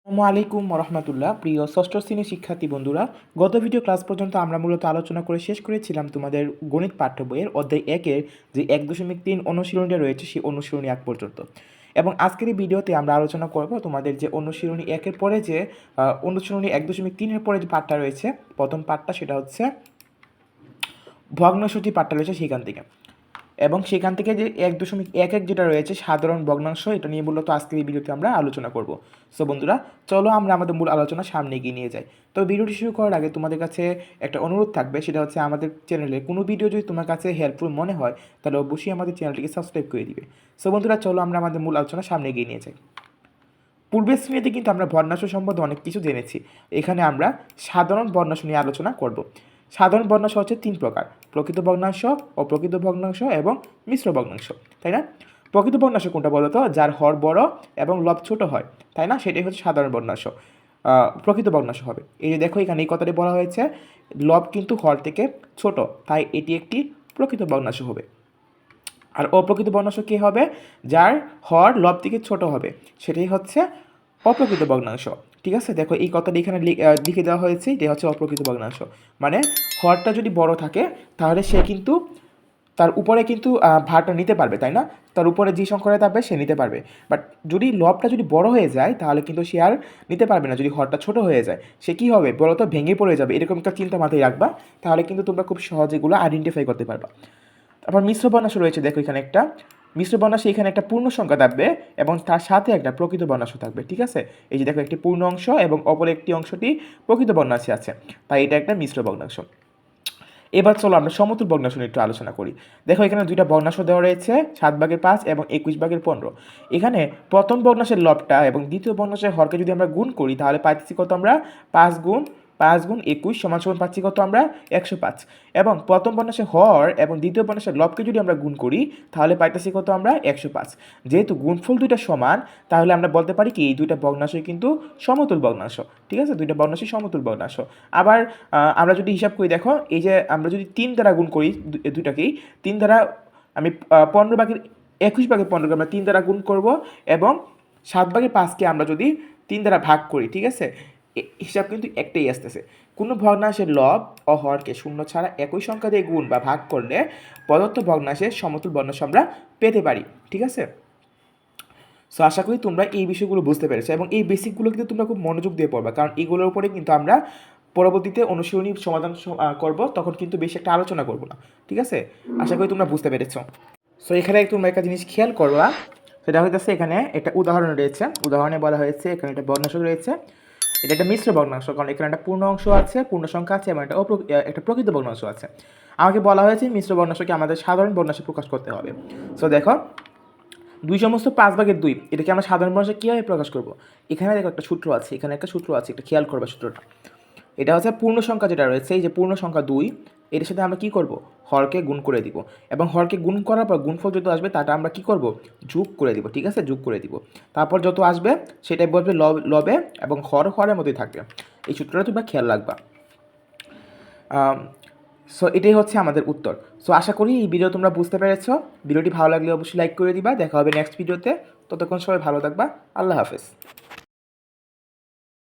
আসসালামু আলাইকুম রহমতুল্লাহ। প্রিয় ষষ্ঠ শ্রেণীর শিক্ষার্থী বন্ধুরা, গত ভিডিও ক্লাস পর্যন্ত আমরা মূলত আলোচনা করে শেষ করেছিলাম তোমাদের গণিত পাঠ্য বইয়ের অধ্যায় 1-এর যে 1.3 অনুশীলনীটা রয়েছে সেই অনুশীলনী 1 পর্যন্ত। এবং আজকের এই ভিডিওতে আমরা আলোচনা করব তোমাদের যে অনুশীলনী 1-এর পরে যে অনুশীলনী 1.3-এর পরে যে পাঠটা রয়েছে, প্রথম পাঠটা সেটা হচ্ছে ভগ্নাংশটি পাঠটা রয়েছে সেখান থেকে। এবং সেখান থেকে যে 1.11 যেটা রয়েছে সাধারণ ভগ্নাংশ, এটা নিয়ে মূলত আজকের এই ভিডিওতে আমরা আলোচনা করব। সো বন্ধুরা, চলো আমরা আমাদের মূল আলোচনা সামনে এগিয়ে নিয়ে যাই। তো ভিডিওটি শুরু করার আগে তোমাদের কাছে একটা অনুরোধ থাকবে, সেটা হচ্ছে আমাদের চ্যানেলে কোনো ভিডিও যদি তোমার কাছে হেল্পফুল মনে হয় তাহলে অবশ্যই আমাদের চ্যানেলটিকে সাবস্ক্রাইব করে দিবে। সো বন্ধুরা, চলো আমরা আমাদের মূল আলোচনা সামনে এগিয়ে নিয়ে যাই। পূর্বের শ্রেণীতে কিন্তু আমরা ভগ্নাংশ সম্বন্ধে অনেক কিছু জেনেছি। এখানে আমরা সাধারণ ভগ্নাংশ নিয়ে আলোচনা করব। সাধারণ ভগ্নাংশ হচ্ছে 3 প্রকার: প্রকৃত ভগ্নাংশ, অপ্রকৃত ভগ্নাংশ এবং মিশ্র ভগ্নাংশ, তাই না? প্রকৃত ভগ্নাংশ কোনটা বলো তো? যার হর বড় এবং লব ছোট হয়, তাই না? সেটাই হচ্ছে সাধারণ ভগ্নাংশ। প্রকৃত ভগ্নাংশ হবে এই যে দেখো এখানে এই কথাটি বলা হয়েছে, লব কিন্তু হর থেকে ছোট, তাই এটি একটি প্রকৃত ভগ্নাংশ হবে। আর অপ্রকৃত ভগ্নাংশ কী হবে? যার হর লব থেকে ছোট হবে, সেটাই হচ্ছে অপ্রকৃত ভগ্নাংশ। ঠিক আছে, দেখো এই কথাটি এখানে লিখে দেওয়া হয়েছে, এটা হচ্ছে অপ্রকৃত ভগ্নাংশ। মানে হরটা যদি বড় থাকে তাহলে সে কিন্তু তার উপরে কিন্তু ভারটা নিতে পারবে, তাই না? তার উপরে যে সংখ্যাটা থাকবে সে নিতে পারবে। বাট যদি লবটা যদি বড় হয়ে যায় তাহলে কিন্তু সে আর নিতে পারবে না। যদি হরটা ছোট হয়ে যায় সে কী হবে বলো তো? ভেঙে পড়ে যাবে। এরকম একটা চিন্তা মাথায় রাখবা, তাহলে কিন্তু তোমরা খুব সহজে এগুলো আইডেন্টিফাই করতে পারবা। তারপর মিশ্র বর্ণাংশ রয়েছে, দেখো এখানে একটা মিশ্র বর্ণাংশ, এখানে একটা পূর্ণ সংখ্যা থাকবে এবং তার সাথে একটা প্রকৃত বর্ণাংশ থাকবে। ঠিক আছে, এই যে দেখো একটি পূর্ণ অংশ এবং অপর একটি অংশটি প্রকৃত বর্ণাংশে আছে, তাই এটা একটা মিশ্র ভগ্নাংশ। এবার চলো আমরা সমতুল ভগ্নাংশ নিয়ে একটু আলোচনা করি। দেখো এখানে দুইটা ভগ্নাংশ দেওয়া রয়েছে, 7/5 এবং 21/15। এখানে প্রথম ভগ্নাংশের লবটা এবং দ্বিতীয় ভগ্নাংশের হরকে যদি আমরা গুণ করি তাহলে পাইতেছি কত? আমরা 5 গুণ 21 পাচ্ছি কত? আমরা 105। এবং প্রথম ভগ্নাংশের হর এবং দ্বিতীয় ভগ্নাংশের লবকে যদি আমরা গুণ করি তাহলে পাইতেছি কত? আমরা 105। যেহেতু গুণফল দুইটা সমান, তাহলে আমরা বলতে পারি কি এই দুইটা ভগ্নাংশই কিন্তু সমতুল ভগ্নাংশ। ঠিক আছে, দুইটা ভগ্নাংশই সমতুল ভগ্নাংশ। আবার আমরা যদি হিসাব করি, দেখো এই যে আমরা যদি 3 দ্বারা গুণ করি দুইটাকেই, 3 দ্বারা আমি 15/21/15 আমরা 3 দ্বারা গুণ করব এবং 7/5কে আমরা যদি 3 দ্বারা ভাগ করি, ঠিক আছে, হিসাব কিন্তু একটাই আসতেছে। কোনো ভগ্নাংশের লব ও হরকে শূন্য ছাড়া একই সংখ্যা দিয়ে গুণ বা ভাগ করলে প্রদত্ত ভগ্নাংশের সমতুল ভগ্নাংশ আমরা পেতে পারি। ঠিক আছে, সো আশা করি তোমরা এই বিষয়গুলো বুঝতে পেরেছো এবং এই বেসিকগুলো কিন্তু তোমরা খুব মনোযোগ দিয়ে পড়বা, কারণ এগুলোর উপরে কিন্তু আমরা পরবর্তীতে অনুশীলনী সমাধান করব, তখন কিন্তু বেশি একটা আলোচনা করব না। ঠিক আছে, আশা করি তোমরা বুঝতে পেরেছো। সো এখানে তোমরা একটা জিনিস খেয়াল করবা, সেটা হইতেছে এখানে একটা উদাহরণ রয়েছে। উদাহরণে বলা হয়েছে এখানে একটা ভগ্নাংশ রয়েছে, এটা একটা মিশ্র ভগ্নাংশ, কারণ এখানে একটা পূর্ণ অংশ আছে, পূর্ণ সংখ্যা আছে এবং একটা প্রকৃত ভগ্নাংশ আছে। আমাকে বলা হয়েছে মিশ্র ভগ্নাংশকে আমাদের সাধারণ ভগ্নাংশে প্রকাশ করতে হবে। সো দেখো 2/5 এটাকে আমরা সাধারণ ভগ্নাংশে কীভাবে প্রকাশ করব? এখানে দেখো একটা সূত্র আছে, এখানে একটা সূত্র আছে, একটা খেয়াল করবে সূত্রটা। এটা হচ্ছে পূর্ণ সংখ্যা যেটা রয়েছে, এই যে পূর্ণ সংখ্যা 2, এটার সাথে আমরা কী করব? হরকে গুণ করে দিব এবং হরকে গুণ করার পর গুণফল যত আসবে তাটা আমরা কী করব? যোগ করে দিব। ঠিক আছে, যোগ করে দিব। তারপর যত আসবে সেটাই বলবে লবে এবং হরের মধ্যেই থাকবে। এই সূত্রটা তোমরা খেয়াল রাখবা। সো এটাই হচ্ছে আমাদের উত্তর। সো আশা করি এই ভিডিও তোমরা বুঝতে পেরেছো। ভিডিওটি ভালো লাগলে অবশ্যই লাইক করে দিবা। দেখা হবে নেক্সট ভিডিওতে। ততক্ষণ সবাই ভালো থাকবা। আল্লাহ হাফেজ।